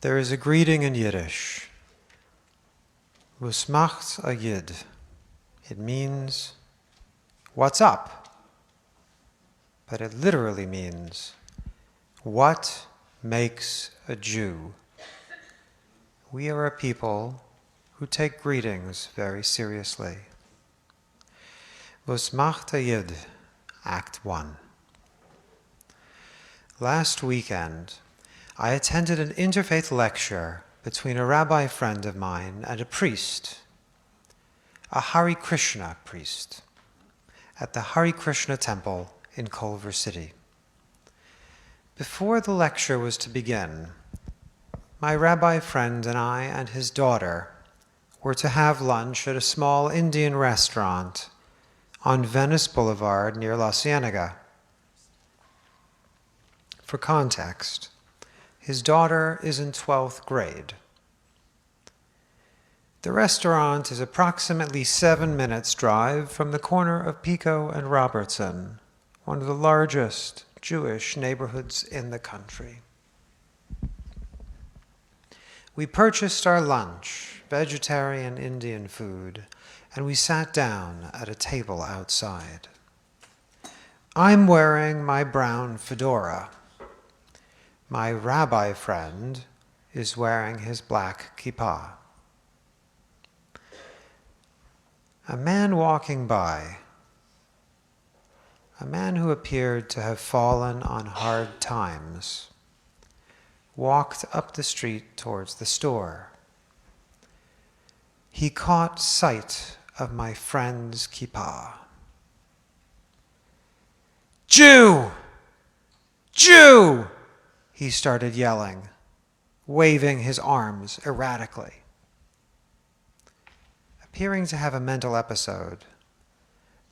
There is a greeting in Yiddish. Was macht a Yid? It means, what's up? But it literally means, what makes a Jew? We are a people who take greetings very seriously. Was macht a Yid? Act 1. Last weekend, I attended an interfaith lecture between a rabbi friend of mine and a priest, a Hare Krishna priest, at the Hare Krishna temple in Culver City. Before the lecture was to begin, my rabbi friend and I and his daughter were to have lunch at a small Indian restaurant on Venice Boulevard near La Cienega. For context, his daughter is in 12th grade. The restaurant is approximately 7 minutes' drive from the corner of Pico and Robertson, one of the largest Jewish neighborhoods in the country. We purchased our lunch, vegetarian Indian food, and we sat down at a table outside. I'm wearing my brown fedora. My rabbi friend is wearing his black kippah. A man walking by, a man who appeared to have fallen on hard times, walked up the street towards the store. He caught sight of my friend's kippah. Jew! Jew! He started yelling, waving his arms erratically. Appearing to have a mental episode,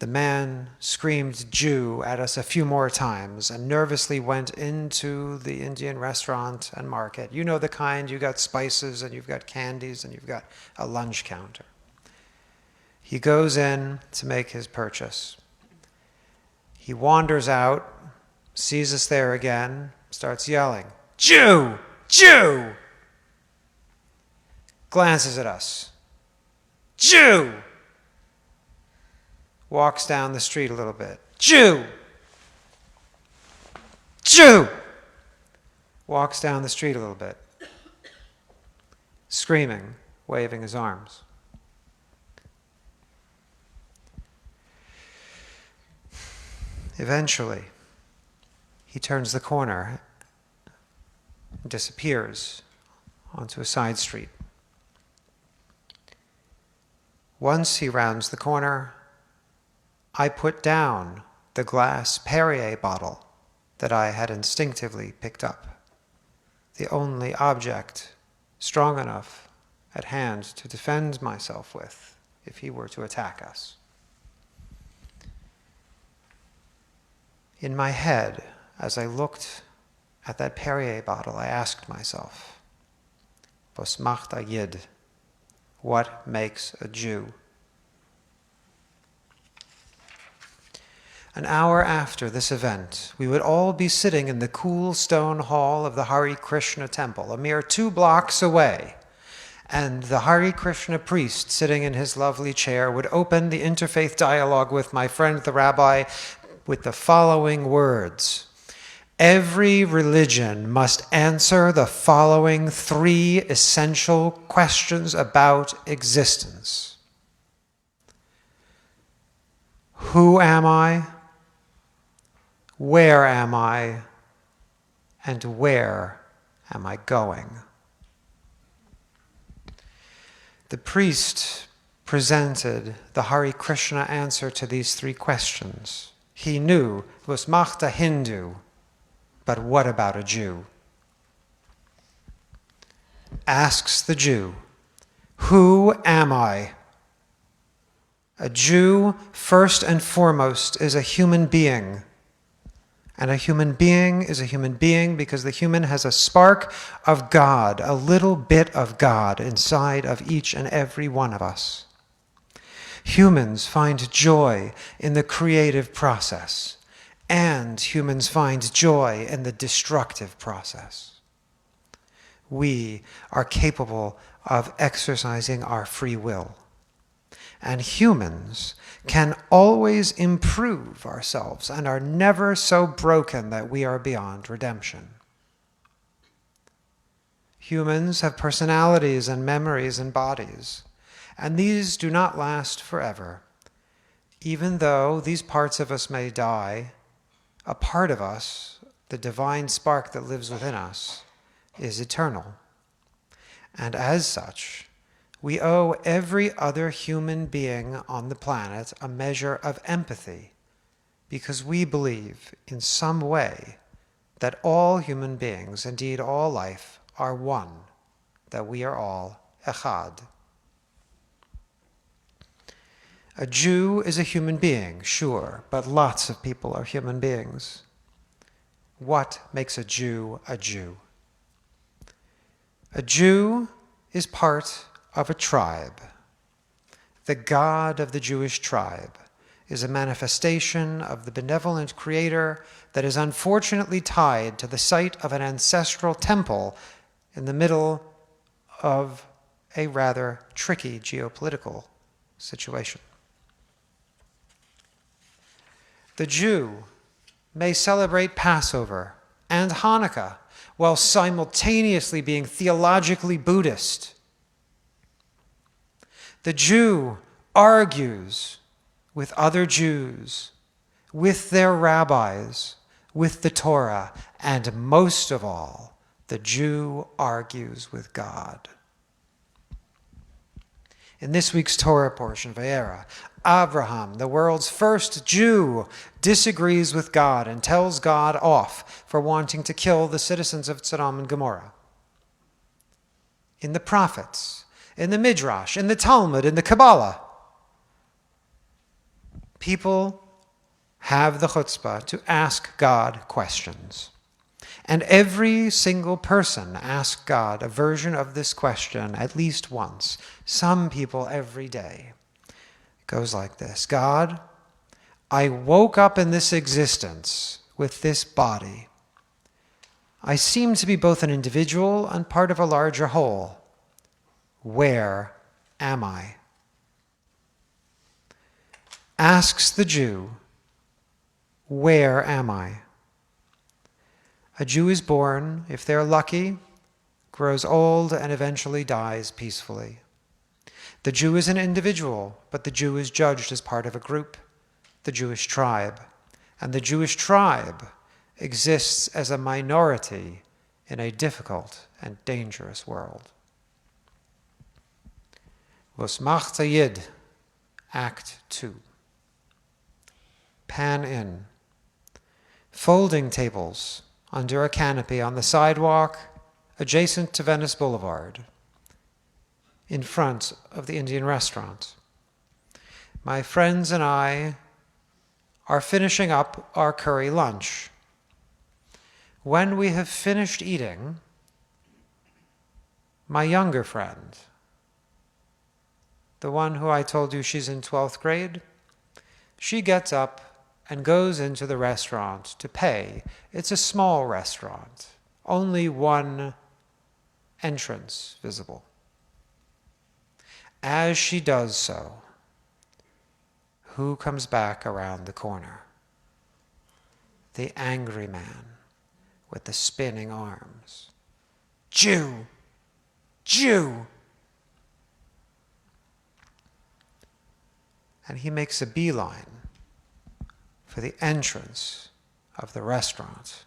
the man screamed Jew at us a few more times and nervously went into the Indian restaurant and market. You know the kind, you've got spices and you've got candies and you've got a lunch counter. He goes in to make his purchase. He wanders out, sees us there again, starts yelling, Jew! Jew! Glances at us. Jew! Walks down the street a little bit. Jew! Jew! Walks down the street a little bit. Screaming, waving his arms. Eventually, he turns the corner and disappears onto a side street. Once he rounds the corner, I put down the glass Perrier bottle that I had instinctively picked up, the only object strong enough at hand to defend myself with if he were to attack us. In my head, as I looked at that Perrier bottle, I asked myself, Was macht a Yid? What makes a Jew? An hour after this event, we would all be sitting in the cool stone hall of the Hare Krishna temple, a mere 2 blocks away, and the Hare Krishna priest sitting in his lovely chair would open the interfaith dialogue with my friend the rabbi with the following words. Every religion must answer the following 3 essential questions about existence. Who am I? Where am I? And where am I going? The priest presented the Hare Krishna answer to these 3 questions. He knew, was macht a Hindu, but what about a Jew? Asks the Jew, who am I? A Jew, first and foremost, is a human being. And a human being is a human being because the human has a spark of God, a little bit of God inside of each and every one of us. Humans find joy in the creative process, and humans find joy in the destructive process. we are capable of exercising our free will. And humans can always improve ourselves and are never so broken that we are beyond redemption. Humans have personalities and memories and bodies, and these do not last forever. Even though these parts of us may die, a part of us, the divine spark that lives within us, is eternal. And as such, we owe every other human being on the planet a measure of empathy, because we believe in some way that all human beings, indeed all life, are one, that we are all echad. A Jew is a human being, sure, but lots of people are human beings. What makes a Jew a Jew? A Jew is part of a tribe. The God of the Jewish tribe is a manifestation of the benevolent Creator that is unfortunately tied to the site of an ancestral temple in the middle of a rather tricky geopolitical situation. The Jew may celebrate Passover and Hanukkah while simultaneously being theologically Buddhist. The Jew argues with other Jews, with their rabbis, with the Torah, and most of all, the Jew argues with God. In this week's Torah portion, Vayeira, Abraham, the world's first Jew, disagrees with God and tells God off for wanting to kill the citizens of Sodom and Gomorrah. In the prophets, in the Midrash, in the Talmud, in the Kabbalah, people have the chutzpah to ask God questions. And every single person asks God a version of this question at least once. Some people every day. It goes like this: God, I woke up in this existence with this body. I seem to be both an individual and part of a larger whole. Where am I? Asks the Jew, where am I? A Jew is born, if they're lucky, grows old, and eventually dies peacefully. The Jew is an individual, but the Jew is judged as part of a group, the Jewish tribe. And the Jewish tribe exists as a minority in a difficult and dangerous world. Was macht a Yid? Act 2. Pan in. Folding tables under a canopy on the sidewalk adjacent to Venice Boulevard, in front of the Indian restaurant. My friends and I are finishing up our curry lunch. When we have finished eating, my younger friend, the one who I told you she's in 12th grade, she gets up and goes into the restaurant to pay. It's a small restaurant, only one entrance visible. As she does so, who comes back around the corner? The angry man with the spinning arms. Jew! Jew! And he makes a beeline for the entrance of the restaurant.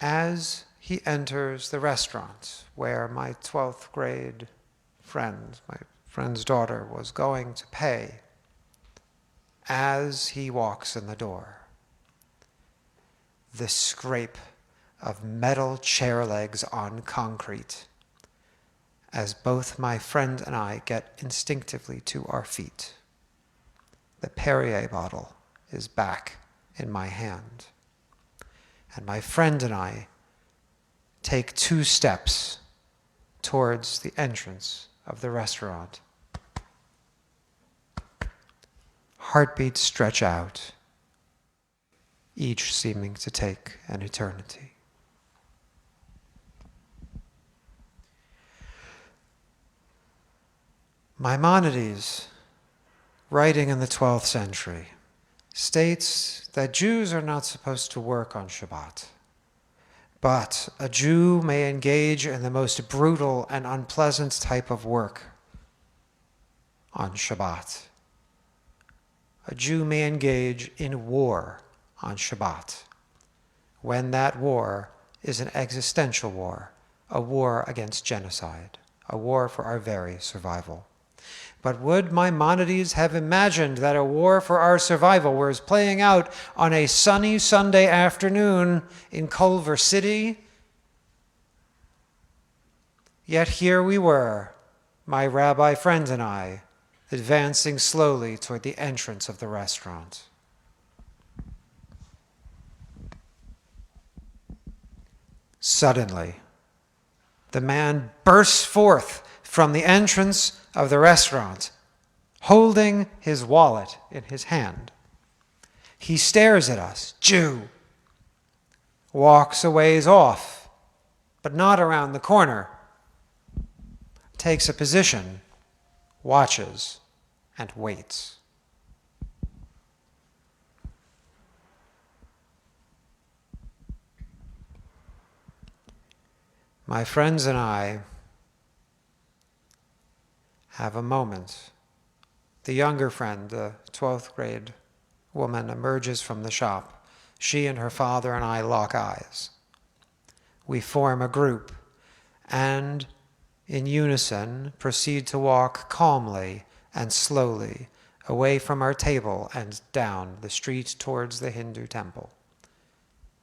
As he enters the restaurant where my 12th grade friend, my friend's daughter, was going to pay, as he walks in the door, the scrape of metal chair legs on concrete as both my friend and I get instinctively to our feet. The Perrier bottle is back in my hand, and my friend and I take 2 steps towards the entrance of the restaurant. Heartbeats stretch out. each seeming to take an eternity. Maimonides, writing in the 12th century, states that Jews are not supposed to work on Shabbat, but a Jew may engage in the most brutal and unpleasant type of work on Shabbat. A Jew may engage in war on Shabbat, when that war is an existential war, a war against genocide, a war for our very survival. But would Maimonides have imagined that a war for our survival was playing out on a sunny Sunday afternoon in Culver City? Yet here we were, my rabbi friend and I, advancing slowly toward the entrance of the restaurant. Suddenly, the man bursts forth from the entrance of the restaurant, holding his wallet in his hand. He stares at us, Jew, walks a ways off, but not around the corner, takes a position, watches, and waits. My friends and I have a moment. The younger friend, the 12th grade woman, emerges from the shop. She and her father and I lock eyes. We form a group and, in unison, proceed to walk calmly and slowly away from our table and down the street towards the Hindu temple.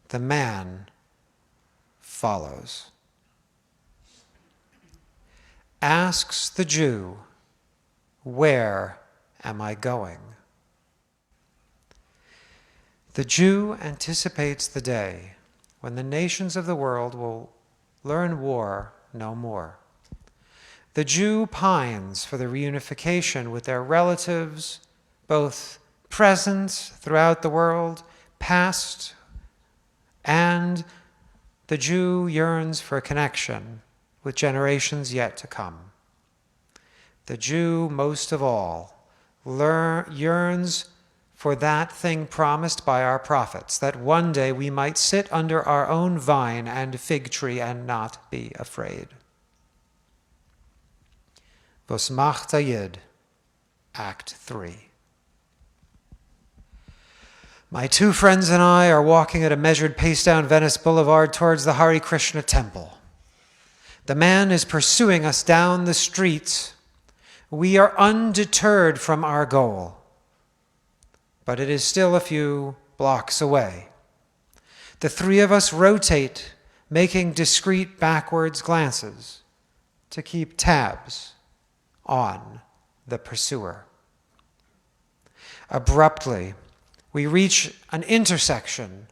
The man follows. Asks the Jew, "Where am I going?" The Jew anticipates the day when the nations of the world will learn war no more. The Jew pines for the reunification with their relatives, both present throughout the world, past, and the Jew yearns for a connection with generations yet to come. The Jew, most of all, yearns for that thing promised by our prophets, that one day we might sit under our own vine and fig tree and not be afraid. Was macht a Yid? Act 3. My two friends and I are walking at a measured pace down Venice Boulevard towards the Hare Krishna temple. The man is pursuing us down the street. We are undeterred from our goal, but it is still a few blocks away. The three of us rotate, making discreet backwards glances to keep tabs on the pursuer. Abruptly, we reach an intersection,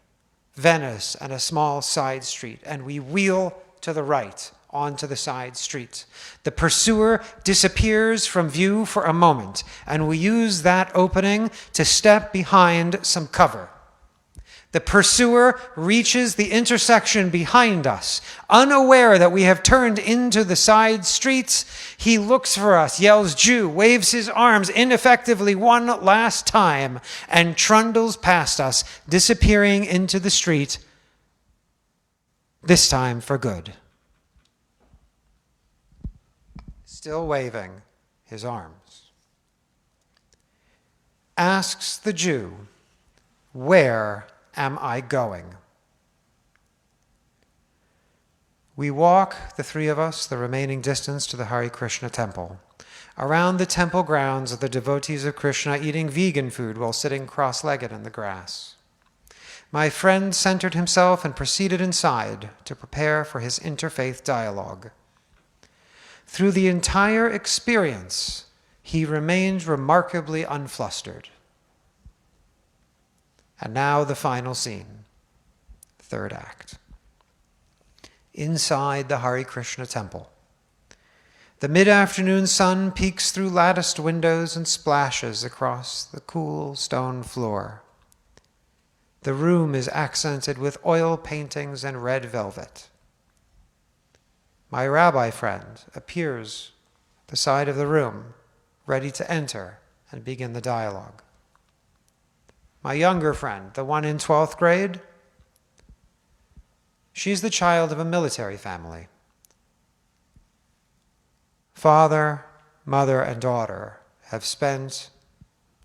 Venice and a small side street, and we wheel to the right onto the side street. The pursuer disappears from view for a moment, and we use that opening to step behind some cover. The pursuer reaches the intersection behind us. Unaware that we have turned into the side streets, he looks for us, yells Jew, waves his arms ineffectively one last time, and trundles past us, disappearing into the street, this time for good. Still waving his arms. Asks the Jew, "Where am I going?" We walk, the three of us, the remaining distance to the Hare Krishna temple. Around the temple grounds are the devotees of Krishna eating vegan food while sitting cross-legged in the grass. My friend centered himself and proceeded inside to prepare for his interfaith dialogue. Through the entire experience, he remained remarkably unflustered. And now the final scene, third act. Inside the Hare Krishna temple, the mid-afternoon sun peeks through latticed windows and splashes across the cool stone floor. The room is accented with oil paintings and red velvet. My rabbi friend appears at the side of the room, ready to enter and begin the dialogue. My younger friend, the one in 12th grade, she's the child of a military family. Father, mother, and daughter have spent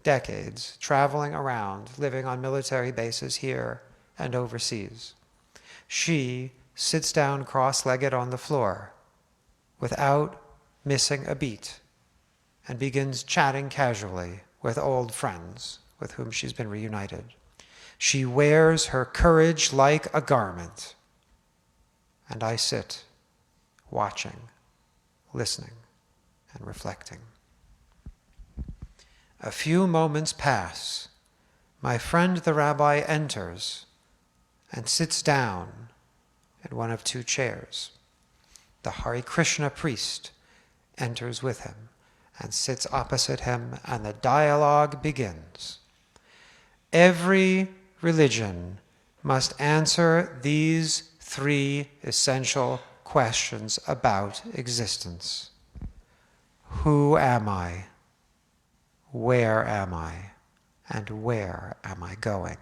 decades traveling around, living on military bases here and overseas. She sits down cross-legged on the floor without missing a beat and begins chatting casually with old friends with whom she's been reunited. She wears her courage like a garment, and I sit watching, listening, and reflecting. A few moments pass. My friend the rabbi enters and sits down in one of two chairs. The Hare Krishna priest enters with him and sits opposite him, and the dialogue begins. Every religion must answer these three essential questions about existence. Who am I? Where am I? And where am I going?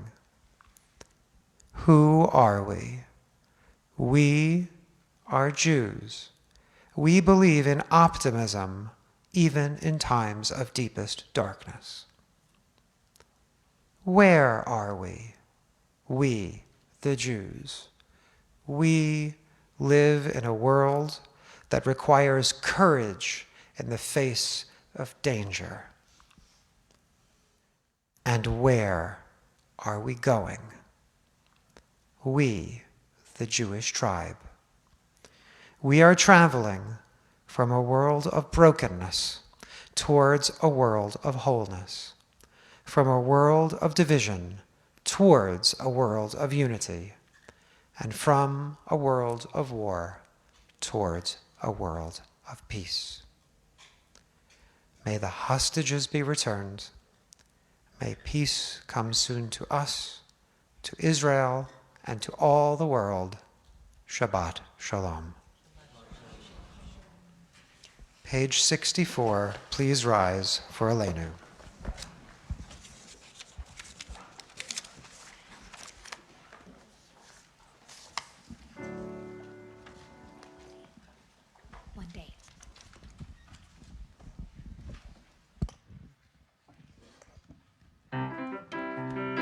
Who are we? We are Jews. We believe in optimism even in times of deepest darkness. Where are we? We, the Jews. We live in a world that requires courage in the face of danger. And where are we going? We, the Jewish tribe. We are traveling from a world of brokenness towards a world of wholeness, from a world of division towards a world of unity, and from a world of war towards a world of peace. May the hostages be returned. May peace come soon to us, to Israel, and to all the world. Shabbat Shalom. Page 64, please rise for Aleinu.